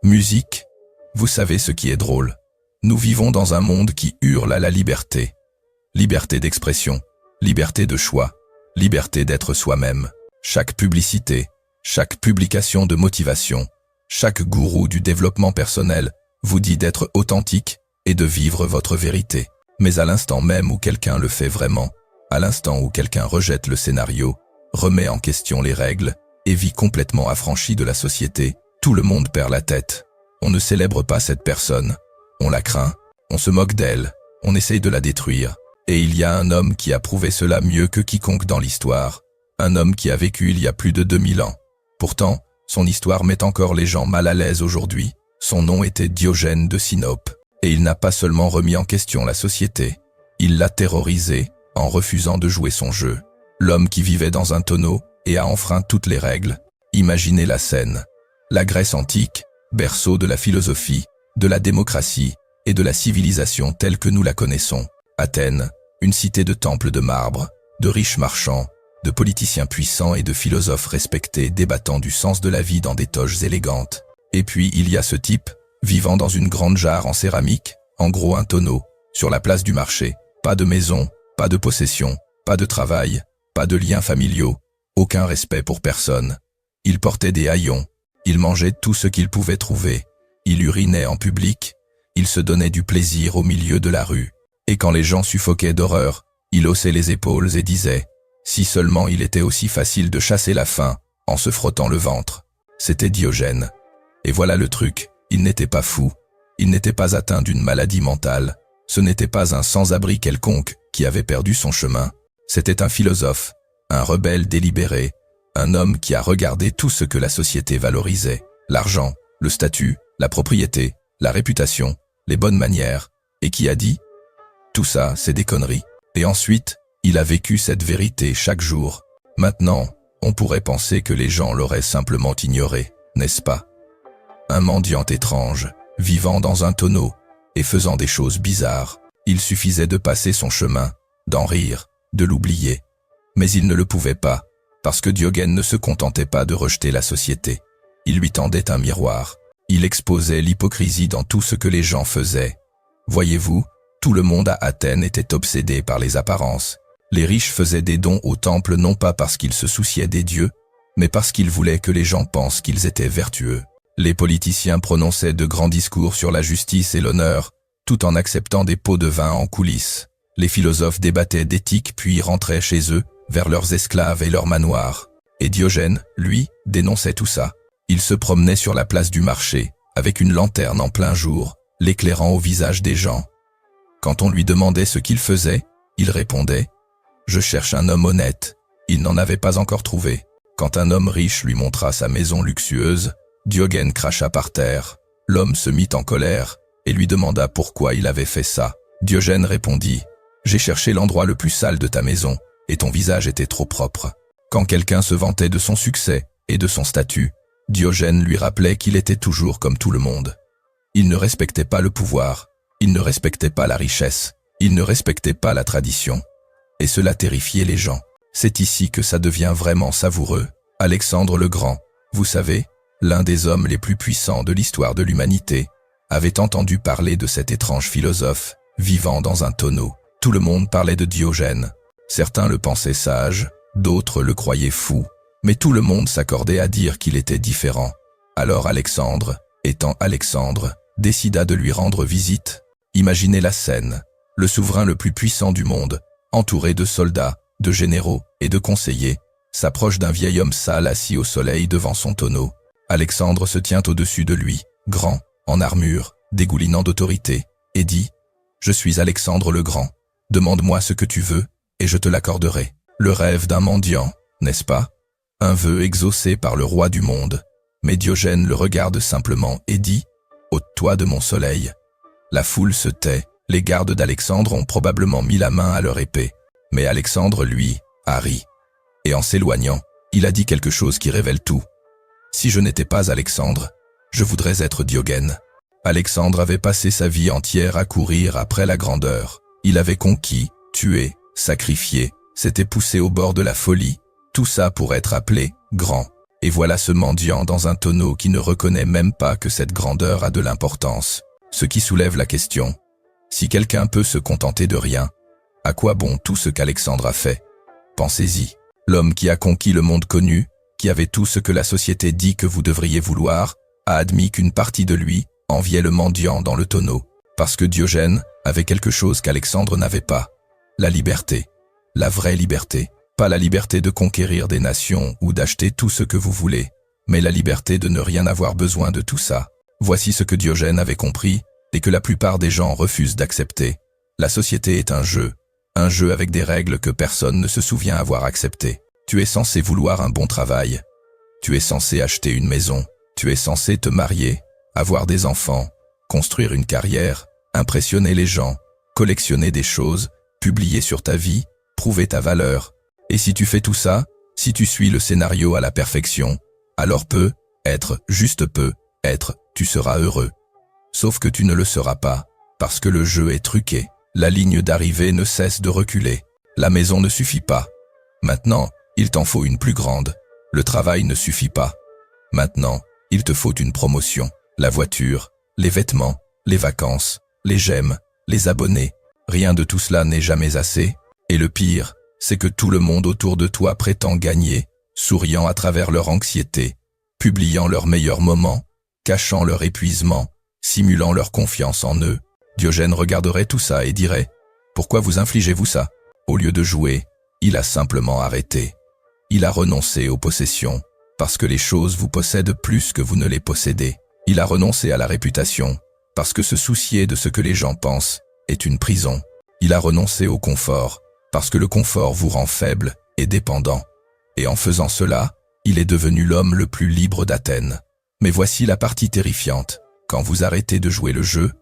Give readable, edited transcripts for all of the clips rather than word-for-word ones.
Musique. Vous savez ce qui est drôle. Nous vivons dans un monde qui hurle à la liberté. Liberté d'expression, liberté de choix, liberté d'être soi-même. Chaque publicité, chaque publication de motivation, chaque gourou du développement personnel vous dit d'être authentique et de vivre votre vérité. Mais à l'instant même où quelqu'un le fait vraiment, à l'instant où quelqu'un rejette le scénario, remet en question les règles et vit complètement affranchi de la société, tout le monde perd la tête. On ne célèbre pas cette personne, on la craint, on se moque d'elle, on essaye de la détruire. Et il y a un homme qui a prouvé cela mieux que quiconque dans l'histoire, un homme qui a vécu il y a plus de 2000 ans. Pourtant, son histoire met encore les gens mal à l'aise aujourd'hui. Son nom était Diogène de Sinope, et il n'a pas seulement remis en question la société, il l'a terrorisée en refusant de jouer son jeu. L'homme qui vivait dans un tonneau et a enfreint toutes les règles. Imaginez la scène. La Grèce antique, berceau de la philosophie, de la démocratie et de la civilisation telle que nous la connaissons. Athènes, une cité de temples de marbre, de riches marchands, de politiciens puissants et de philosophes respectés débattant du sens de la vie dans des toges élégantes. Et puis il y a ce type, vivant dans une grande jarre en céramique, en gros un tonneau, sur la place du marché. Pas de maison, pas de possession, pas de travail, pas de liens familiaux, aucun respect pour personne. Il portait des haillons, il mangeait tout ce qu'il pouvait trouver, il urinait en public, il se donnait du plaisir au milieu de la rue. Et quand les gens suffoquaient d'horreur, il haussait les épaules et disait « Si seulement il était aussi facile de chasser la faim en se frottant le ventre ». C'était Diogène. Et voilà le truc, il n'était pas fou, il n'était pas atteint d'une maladie mentale, ce n'était pas un sans-abri quelconque qui avait perdu son chemin, c'était un philosophe, un rebelle délibéré, un homme qui a regardé tout ce que la société valorisait, l'argent, le statut, la propriété, la réputation, les bonnes manières, et qui a dit « Tout ça, c'est des conneries ». Et ensuite, il a vécu cette vérité chaque jour. Maintenant, on pourrait penser que les gens l'auraient simplement ignoré, n'est-ce pas? Un mendiant étrange, vivant dans un tonneau et faisant des choses bizarres. Il suffisait de passer son chemin, d'en rire, de l'oublier. Mais il ne le pouvait pas, parce que Diogène ne se contentait pas de rejeter la société. Il lui tendait un miroir. Il exposait l'hypocrisie dans tout ce que les gens faisaient. Voyez-vous, tout le monde à Athènes était obsédé par les apparences. Les riches faisaient des dons au temple non pas parce qu'ils se souciaient des dieux, mais parce qu'ils voulaient que les gens pensent qu'ils étaient vertueux. Les politiciens prononçaient de grands discours sur la justice et l'honneur, tout en acceptant des pots de vin en coulisses. Les philosophes débattaient d'éthique puis rentraient chez eux, vers leurs esclaves et leurs manoirs. Et Diogène, lui, dénonçait tout ça. Il se promenait sur la place du marché, avec une lanterne en plein jour, l'éclairant au visage des gens. Quand on lui demandait ce qu'il faisait, il répondait « Je cherche un homme honnête ». Il n'en avait pas encore trouvé. Quand un homme riche lui montra sa maison luxueuse, Diogène cracha par terre. L'homme se mit en colère et lui demanda pourquoi il avait fait ça. Diogène répondit « J'ai cherché l'endroit le plus sale de ta maison et ton visage était trop propre ». Quand quelqu'un se vantait de son succès et de son statut, Diogène lui rappelait qu'il était toujours comme tout le monde. Il ne respectait pas le pouvoir, il ne respectait pas la richesse, il ne respectait pas la tradition. Et cela terrifiait les gens. C'est ici que ça devient vraiment savoureux. Alexandre le Grand, vous savez, l'un des hommes les plus puissants de l'histoire de l'humanité, avait entendu parler de cet étrange philosophe, vivant dans un tonneau. Tout le monde parlait de Diogène. Certains le pensaient sage, d'autres le croyaient fou, mais tout le monde s'accordait à dire qu'il était différent. Alors Alexandre, étant Alexandre, décida de lui rendre visite. Imaginez la scène, le souverain le plus puissant du monde, entouré de soldats, de généraux et de conseillers, s'approche d'un vieil homme sale assis au soleil devant son tonneau. Alexandre se tient au-dessus de lui, grand, en armure, dégoulinant d'autorité, et dit « Je suis Alexandre le Grand, demande-moi ce que tu veux, et je te l'accorderai. » Le rêve d'un mendiant, n'est-ce pas? Un vœu exaucé par le roi du monde. Mais Diogène le regarde simplement et dit « Ôte-toi de mon soleil ». La foule se tait, les gardes d'Alexandre ont probablement mis la main à leur épée. Mais Alexandre, lui, a ri. Et en s'éloignant, il a dit quelque chose qui révèle tout. Si je n'étais pas Alexandre, je voudrais être Diogène. Alexandre avait passé sa vie entière à courir après la grandeur. Il avait conquis, tué, sacrifié, s'était poussé au bord de la folie, tout ça pour être appelé grand. Et voilà ce mendiant dans un tonneau qui ne reconnaît même pas que cette grandeur a de l'importance. Ce qui soulève la question. Si quelqu'un peut se contenter de rien, à quoi bon tout ce qu'Alexandre a fait? Pensez-y. L'homme qui a conquis le monde connu, qui avait tout ce que la société dit que vous devriez vouloir, a admis qu'une partie de lui enviait le mendiant dans le tonneau. Parce que Diogène avait quelque chose qu'Alexandre n'avait pas. La liberté. La vraie liberté. Pas la liberté de conquérir des nations ou d'acheter tout ce que vous voulez, mais la liberté de ne rien avoir besoin de tout ça. Voici ce que Diogène avait compris et que la plupart des gens refusent d'accepter. La société est un jeu avec des règles que personne ne se souvient avoir acceptées. Tu es censé vouloir un bon travail. Tu es censé acheter une maison. Tu es censé te marier, avoir des enfants, construire une carrière, impressionner les gens, collectionner des choses, publier sur ta vie, prouver ta valeur. Et si tu fais tout ça, si tu suis le scénario à la perfection, alors juste peu être, tu seras heureux. Sauf que tu ne le seras pas, parce que le jeu est truqué. La ligne d'arrivée ne cesse de reculer. La maison ne suffit pas. Maintenant, il t'en faut une plus grande. Le travail ne suffit pas. Maintenant, il te faut une promotion. La voiture, les vêtements, les vacances, les j'aime, les abonnés. Rien de tout cela n'est jamais assez. Et le pire, c'est que tout le monde autour de toi prétend gagner, souriant à travers leur anxiété, publiant leurs meilleurs moments, cachant leur épuisement, simulant leur confiance en eux. Diogène regarderait tout ça et dirait « Pourquoi vous infligez-vous ça ?» Au lieu de jouer, il a simplement arrêté. Il a renoncé aux possessions, parce que les choses vous possèdent plus que vous ne les possédez. Il a renoncé à la réputation, parce que se soucier de ce que les gens pensent est une prison. Il a renoncé au confort, parce que le confort vous rend faible et dépendant. Et en faisant cela, il est devenu l'homme le plus libre d'Athènes. Mais voici la partie terrifiante. Quand vous arrêtez de jouer le jeu,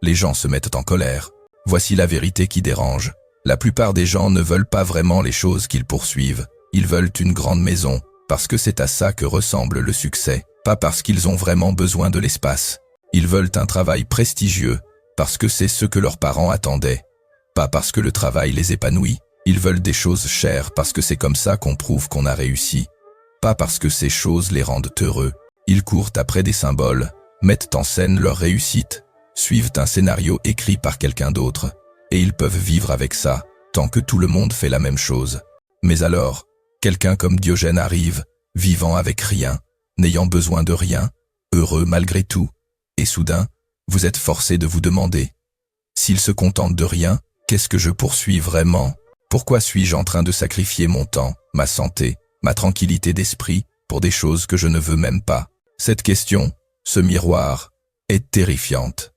les gens se mettent en colère. Voici la vérité qui dérange. La plupart des gens ne veulent pas vraiment les choses qu'ils poursuivent. Ils veulent une grande maison, parce que c'est à ça que ressemble le succès, pas parce qu'ils ont vraiment besoin de l'espace. Ils veulent un travail prestigieux, parce que c'est ce que leurs parents attendaient. Pas parce que le travail les épanouit. Ils veulent des choses chères parce que c'est comme ça qu'on prouve qu'on a réussi. Pas parce que ces choses les rendent heureux. Ils courent après des symboles, mettent en scène leur réussite, suivent un scénario écrit par quelqu'un d'autre, et ils peuvent vivre avec ça, tant que tout le monde fait la même chose. Mais alors, quelqu'un comme Diogène arrive, vivant avec rien, n'ayant besoin de rien, heureux malgré tout, et soudain, vous êtes forcé de vous demander, s'il se contente de rien, qu'est-ce que je poursuis vraiment? Pourquoi suis-je en train de sacrifier mon temps, ma santé, ma tranquillité d'esprit, pour des choses que je ne veux même pas? Cette question, ce miroir, est terrifiante.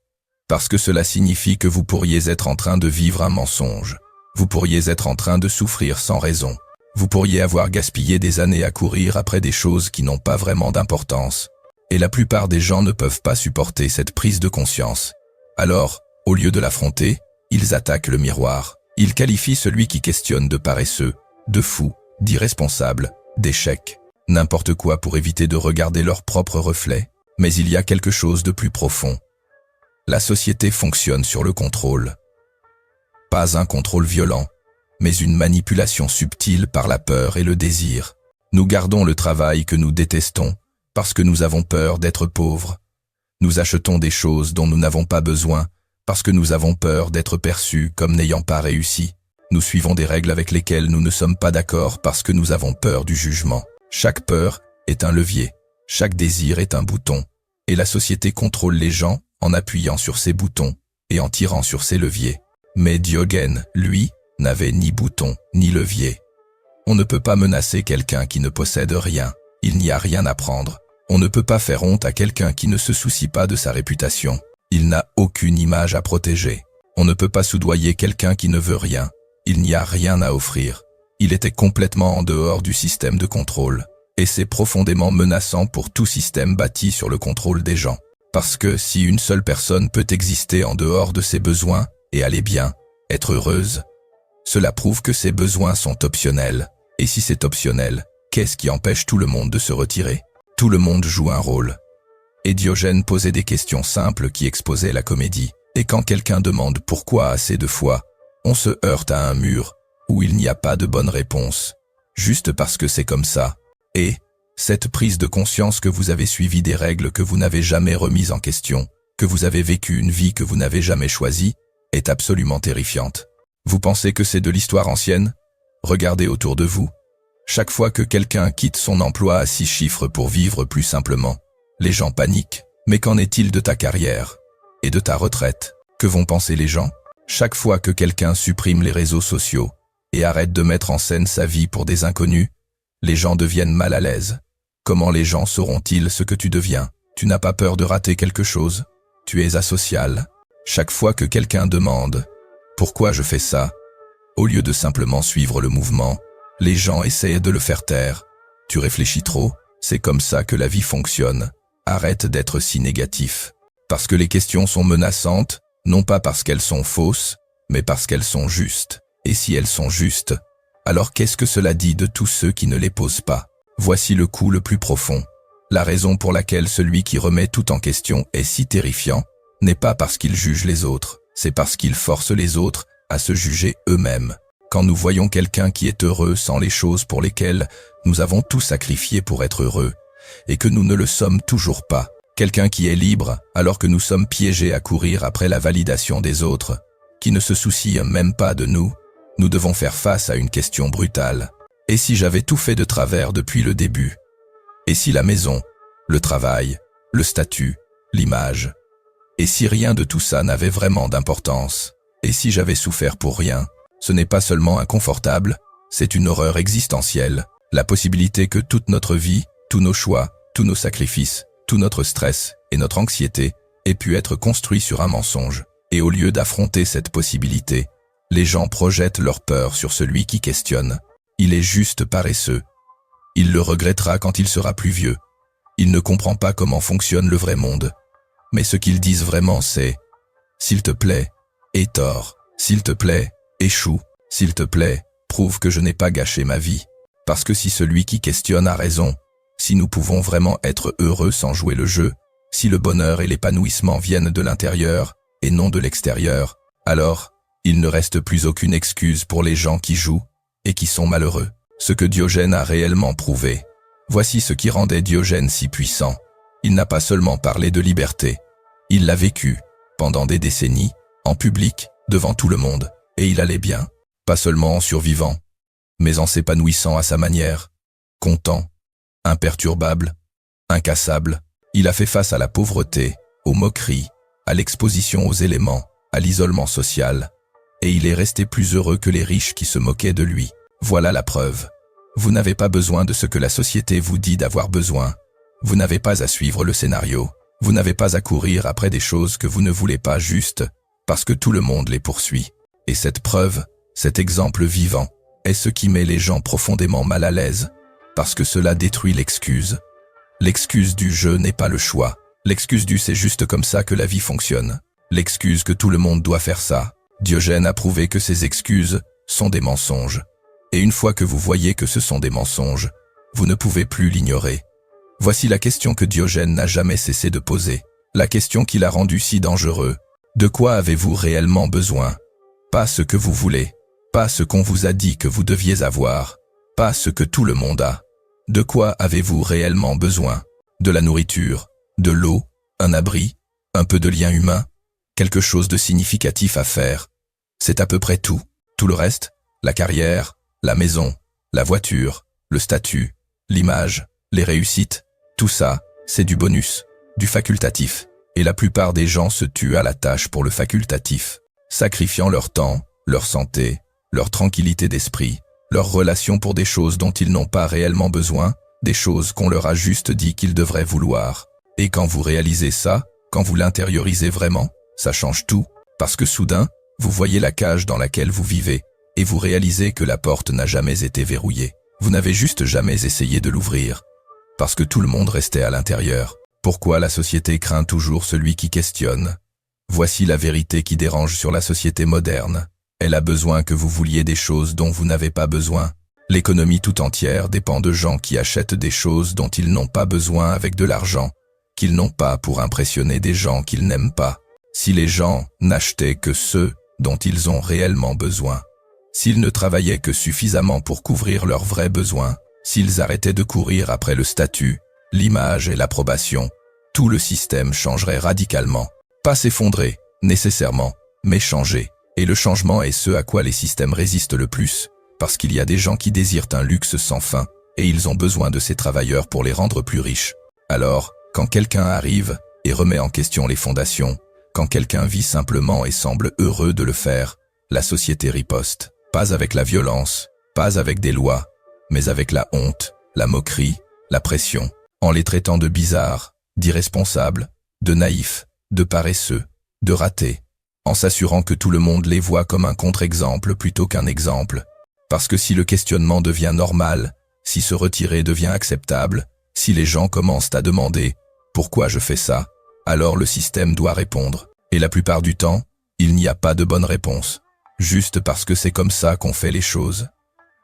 Parce que cela signifie que vous pourriez être en train de vivre un mensonge. Vous pourriez être en train de souffrir sans raison. Vous pourriez avoir gaspillé des années à courir après des choses qui n'ont pas vraiment d'importance. Et la plupart des gens ne peuvent pas supporter cette prise de conscience. Alors, au lieu de l'affronter, ils attaquent le miroir. Ils qualifient celui qui questionne de paresseux, de fou, d'irresponsable, d'échec. N'importe quoi pour éviter de regarder leur propre reflet. Mais il y a quelque chose de plus profond. La société fonctionne sur le contrôle. Pas un contrôle violent, mais une manipulation subtile par la peur et le désir. Nous gardons le travail que nous détestons, parce que nous avons peur d'être pauvres. Nous achetons des choses dont nous n'avons pas besoin, parce que nous avons peur d'être perçus comme n'ayant pas réussi. Nous suivons des règles avec lesquelles nous ne sommes pas d'accord parce que nous avons peur du jugement. Chaque peur est un levier, chaque désir est un bouton, et la société contrôle les gens en appuyant sur ces boutons et en tirant sur ces leviers. Mais Diogène, lui, n'avait ni bouton ni levier. On ne peut pas menacer quelqu'un qui ne possède rien, il n'y a rien à prendre. On ne peut pas faire honte à quelqu'un qui ne se soucie pas de sa réputation. Il n'a aucune image à protéger. On ne peut pas soudoyer quelqu'un qui ne veut rien. Il n'y a rien à offrir. Il était complètement en dehors du système de contrôle. Et c'est profondément menaçant pour tout système bâti sur le contrôle des gens. Parce que si une seule personne peut exister en dehors de ses besoins et aller bien, être heureuse, cela prouve que ses besoins sont optionnels. Et si c'est optionnel, qu'est-ce qui empêche tout le monde de se retirer? Tout le monde joue un rôle. Et Diogène posait des questions simples qui exposaient la comédie. Et quand quelqu'un demande pourquoi assez de fois, on se heurte à un mur où il n'y a pas de bonne réponse. Juste parce que c'est comme ça. Et, Cette prise de conscience que vous avez suivi des règles que vous n'avez jamais remises en question, que vous avez vécu une vie que vous n'avez jamais choisie, est absolument terrifiante. Vous pensez que c'est de l'histoire ancienne? Regardez autour de vous. Chaque fois que quelqu'un quitte son emploi à 6 chiffres pour vivre plus simplement, les gens paniquent. Mais qu'en est-il de ta carrière? Et de ta retraite? Que vont penser les gens? Chaque fois que quelqu'un supprime les réseaux sociaux et arrête de mettre en scène sa vie pour des inconnus, les gens deviennent mal à l'aise. Comment les gens sauront-ils ce que tu deviens? Tu n'as pas peur de rater quelque chose? Tu es asocial. Chaque fois que quelqu'un demande « Pourquoi je fais ça ?» au lieu de simplement suivre le mouvement, les gens essaient de le faire taire. Tu réfléchis trop, c'est comme ça que la vie fonctionne. Arrête d'être si négatif. Parce que les questions sont menaçantes, non pas parce qu'elles sont fausses, mais parce qu'elles sont justes. Et si elles sont justes, alors qu'est-ce que cela dit de tous ceux qui ne les posent pas? Voici le coup le plus profond. La raison pour laquelle celui qui remet tout en question est si terrifiant n'est pas parce qu'il juge les autres, c'est parce qu'il force les autres à se juger eux-mêmes. Quand nous voyons quelqu'un qui est heureux sans les choses pour lesquelles nous avons tout sacrifié pour être heureux, et que nous ne le sommes toujours pas, quelqu'un qui est libre alors que nous sommes piégés à courir après la validation des autres, qui ne se soucie même pas de nous, nous devons faire face à une question brutale. Et si j'avais tout fait de travers depuis le début? Et si la maison, le travail, le statut, l'image? Et si rien de tout ça n'avait vraiment d'importance? Et si j'avais souffert pour rien? Ce n'est pas seulement inconfortable, c'est une horreur existentielle. La possibilité que toute notre vie, tous nos choix, tous nos sacrifices, tout notre stress et notre anxiété aient pu être construits sur un mensonge. Et au lieu d'affronter cette possibilité, les gens projettent leur peur sur celui qui questionne. Il est juste paresseux. Il le regrettera quand il sera plus vieux. Il ne comprend pas comment fonctionne le vrai monde. Mais ce qu'ils disent vraiment c'est « S'il te plaît, aie tort. S'il te plaît, échoue. S'il te plaît, prouve que je n'ai pas gâché ma vie. » Parce que si celui qui questionne a raison, si nous pouvons vraiment être heureux sans jouer le jeu, si le bonheur et l'épanouissement viennent de l'intérieur et non de l'extérieur, alors il ne reste plus aucune excuse pour les gens qui jouent et qui sont malheureux. Ce que Diogène a réellement prouvé. Voici ce qui rendait Diogène si puissant. Il n'a pas seulement parlé de liberté. Il l'a vécu, pendant des décennies, en public, devant tout le monde, et il allait bien, pas seulement en survivant, mais en s'épanouissant à sa manière, content, imperturbable, incassable. Il a fait face à la pauvreté, aux moqueries, à l'exposition aux éléments, à l'isolement social, et il est resté plus heureux que les riches qui se moquaient de lui. Voilà la preuve. Vous n'avez pas besoin de ce que la société vous dit d'avoir besoin. Vous n'avez pas à suivre le scénario. Vous n'avez pas à courir après des choses que vous ne voulez pas juste parce que tout le monde les poursuit. Et cette preuve, cet exemple vivant, est ce qui met les gens profondément mal à l'aise, parce que cela détruit l'excuse. L'excuse du « je n'ai pas le choix ». L'excuse du « c'est juste comme ça que la vie fonctionne ». L'excuse que tout le monde doit faire ça. Diogène a prouvé que ces excuses sont des mensonges. Et une fois que vous voyez que ce sont des mensonges, vous ne pouvez plus l'ignorer. Voici la question que Diogène n'a jamais cessé de poser. La question qui l'a rendu si dangereux. De quoi avez-vous réellement besoin? Pas ce que vous voulez. Pas ce qu'on vous a dit que vous deviez avoir. Pas ce que tout le monde a. De quoi avez-vous réellement besoin? De la nourriture, de l'eau, un abri, un peu de lien humain, quelque chose de significatif à faire. C'est à peu près tout. Tout le reste, la carrière, la maison, la voiture, le statut, l'image, les réussites, tout ça, c'est du bonus, du facultatif. Et la plupart des gens se tuent à la tâche pour le facultatif, sacrifiant leur temps, leur santé, leur tranquillité d'esprit, leurs relations pour des choses dont ils n'ont pas réellement besoin, des choses qu'on leur a juste dit qu'ils devraient vouloir. Et quand vous réalisez ça, quand vous l'intériorisez vraiment, ça change tout, parce que soudain, vous voyez la cage dans laquelle vous vivez, et vous réalisez que la porte n'a jamais été verrouillée. Vous n'avez juste jamais essayé de l'ouvrir, parce que tout le monde restait à l'intérieur. Pourquoi la société craint toujours celui qui questionne? Voici la vérité qui dérange sur la société moderne. Elle a besoin que vous vouliez des choses dont vous n'avez pas besoin. L'économie tout entière dépend de gens qui achètent des choses dont ils n'ont pas besoin avec de l'argent, qu'ils n'ont pas pour impressionner des gens qu'ils n'aiment pas. Si les gens n'achetaient que ceux dont ils ont réellement besoin, s'ils ne travaillaient que suffisamment pour couvrir leurs vrais besoins, S'ils arrêtaient de courir après le statut, l'image et l'approbation, tout le système changerait radicalement. Pas s'effondrer, nécessairement, mais changer. Et le changement est ce à quoi les systèmes résistent le plus, parce qu'il y a des gens qui désirent un luxe sans fin, et ils ont besoin de ces travailleurs pour les rendre plus riches. Alors, quand quelqu'un arrive et remet en question les fondations, quand quelqu'un vit simplement et semble heureux de le faire, la société riposte. Pas avec la violence, pas avec des lois, mais avec la honte, la moquerie, la pression, en les traitant de bizarres, d'irresponsables, de naïfs, de paresseux, de ratés, en s'assurant que tout le monde les voit comme un contre-exemple plutôt qu'un exemple. Parce que si le questionnement devient normal, si se retirer devient acceptable, si les gens commencent à demander « Pourquoi je fais ça ?», alors le système doit répondre. Et la plupart du temps, il n'y a pas de bonne réponse, juste parce que c'est comme ça qu'on fait les choses.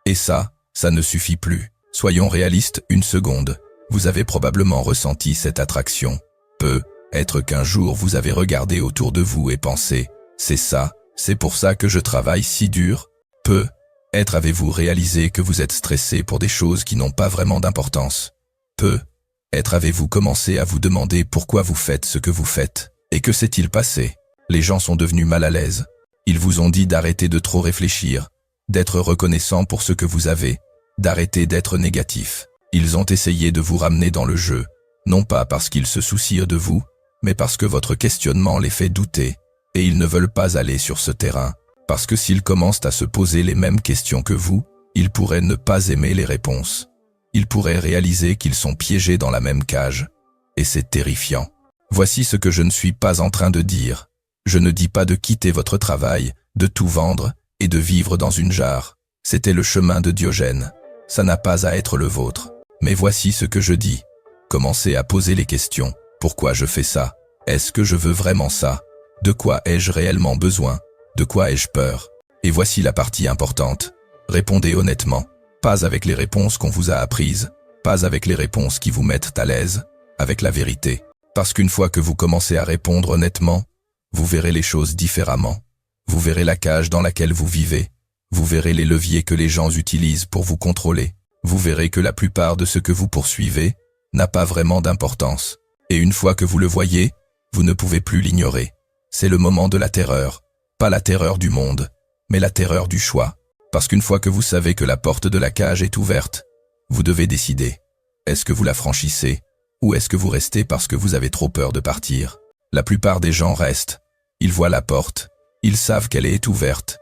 Et ça ne suffit plus. Soyons réalistes une seconde. Vous avez probablement ressenti cette attraction. Peut-être qu'un jour vous avez regardé autour de vous et pensé « C'est ça, c'est pour ça que je travaille si dur ». Peut-être avez-vous réalisé que vous êtes stressé pour des choses qui n'ont pas vraiment d'importance. Peut-être avez-vous commencé à vous demander pourquoi vous faites ce que vous faites. Et que s'est-il passé? Les gens sont devenus mal à l'aise. Ils vous ont dit d'arrêter de trop réfléchir, d'être reconnaissant pour ce que vous avez, d'arrêter d'être négatif. Ils ont essayé de vous ramener dans le jeu, non pas parce qu'ils se soucient de vous, mais parce que votre questionnement les fait douter, et ils ne veulent pas aller sur ce terrain, parce que s'ils commencent à se poser les mêmes questions que vous, ils pourraient ne pas aimer les réponses. Ils pourraient réaliser qu'ils sont piégés dans la même cage, et c'est terrifiant. Voici ce que je ne suis pas en train de dire. Je ne dis pas de quitter votre travail, de tout vendre et de vivre dans une jarre. C'était le chemin de Diogène. Ça n'a pas à être le vôtre. Mais voici ce que je dis. Commencez à poser les questions. Pourquoi je fais ça? Est-ce que je veux vraiment ça? De quoi ai-je réellement besoin? De quoi ai-je peur? Et voici la partie importante. Répondez honnêtement. Pas avec les réponses qu'on vous a apprises. Pas avec les réponses qui vous mettent à l'aise. Avec la vérité. Parce qu'une fois que vous commencez à répondre honnêtement, vous verrez les choses différemment. Vous verrez la cage dans laquelle vous vivez. Vous verrez les leviers que les gens utilisent pour vous contrôler. Vous verrez que la plupart de ce que vous poursuivez n'a pas vraiment d'importance. Et une fois que vous le voyez, vous ne pouvez plus l'ignorer. C'est le moment de la terreur. Pas la terreur du monde, mais la terreur du choix. Parce qu'une fois que vous savez que la porte de la cage est ouverte, vous devez décider. Est-ce que vous la franchissez? Ou est-ce que vous restez parce que vous avez trop peur de partir? La plupart des gens restent. Ils voient la porte. Ils savent qu'elle est ouverte.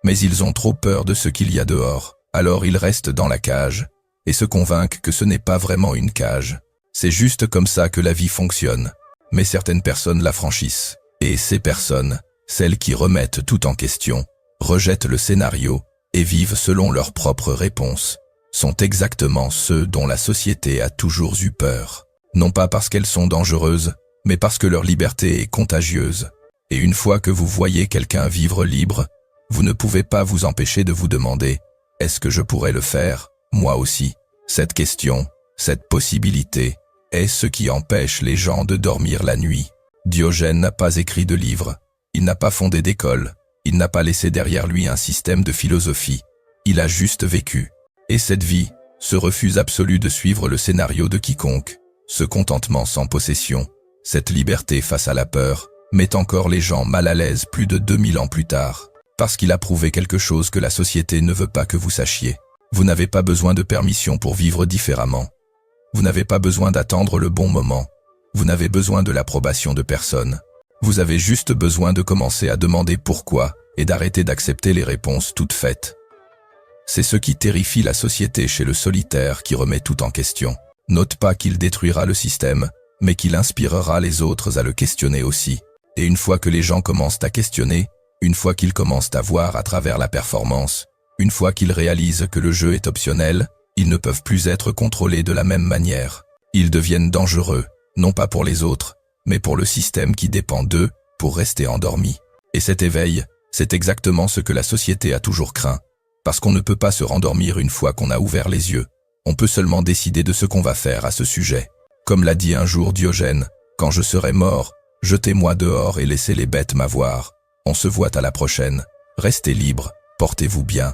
Mais ils ont trop peur de ce qu'il y a dehors. Alors ils restent dans la cage et se convainquent que ce n'est pas vraiment une cage. C'est juste comme ça que la vie fonctionne. Mais certaines personnes la franchissent. Et ces personnes, celles qui remettent tout en question, rejettent le scénario et vivent selon leurs propres réponses, sont exactement ceux dont la société a toujours eu peur. Non pas parce qu'elles sont dangereuses, mais parce que leur liberté est contagieuse. Et une fois que vous voyez quelqu'un vivre libre, vous ne pouvez pas vous empêcher de vous demander « Est-ce que je pourrais le faire, moi aussi ?» Cette question, cette possibilité, est ce qui empêche les gens de dormir la nuit. Diogène n'a pas écrit de livre, il n'a pas fondé d'école, il n'a pas laissé derrière lui un système de philosophie. Il a juste vécu. Et cette vie, ce refus absolu de suivre le scénario de quiconque, ce contentement sans possession, cette liberté face à la peur, met encore les gens mal à l'aise plus de 2000 ans plus tard. Parce qu'il a prouvé quelque chose que la société ne veut pas que vous sachiez. Vous n'avez pas besoin de permission pour vivre différemment. Vous n'avez pas besoin d'attendre le bon moment. Vous n'avez besoin de l'approbation de personne. Vous avez juste besoin de commencer à demander pourquoi et d'arrêter d'accepter les réponses toutes faites. C'est ce qui terrifie la société chez le solitaire qui remet tout en question. Note pas qu'il détruira le système, mais qu'il inspirera les autres à le questionner aussi. Et une fois que les gens commencent à questionner, une fois qu'ils commencent à voir à travers la performance, une fois qu'ils réalisent que le jeu est optionnel, ils ne peuvent plus être contrôlés de la même manière. Ils deviennent dangereux, non pas pour les autres, mais pour le système qui dépend d'eux, pour rester endormis. Et cet éveil, c'est exactement ce que la société a toujours craint, parce qu'on ne peut pas se rendormir une fois qu'on a ouvert les yeux. On peut seulement décider de ce qu'on va faire à ce sujet. Comme l'a dit un jour Diogène, « Quand je serai mort, jetez-moi dehors et laissez les bêtes m'avoir. On se voit à la prochaine. Restez libres, portez-vous bien. »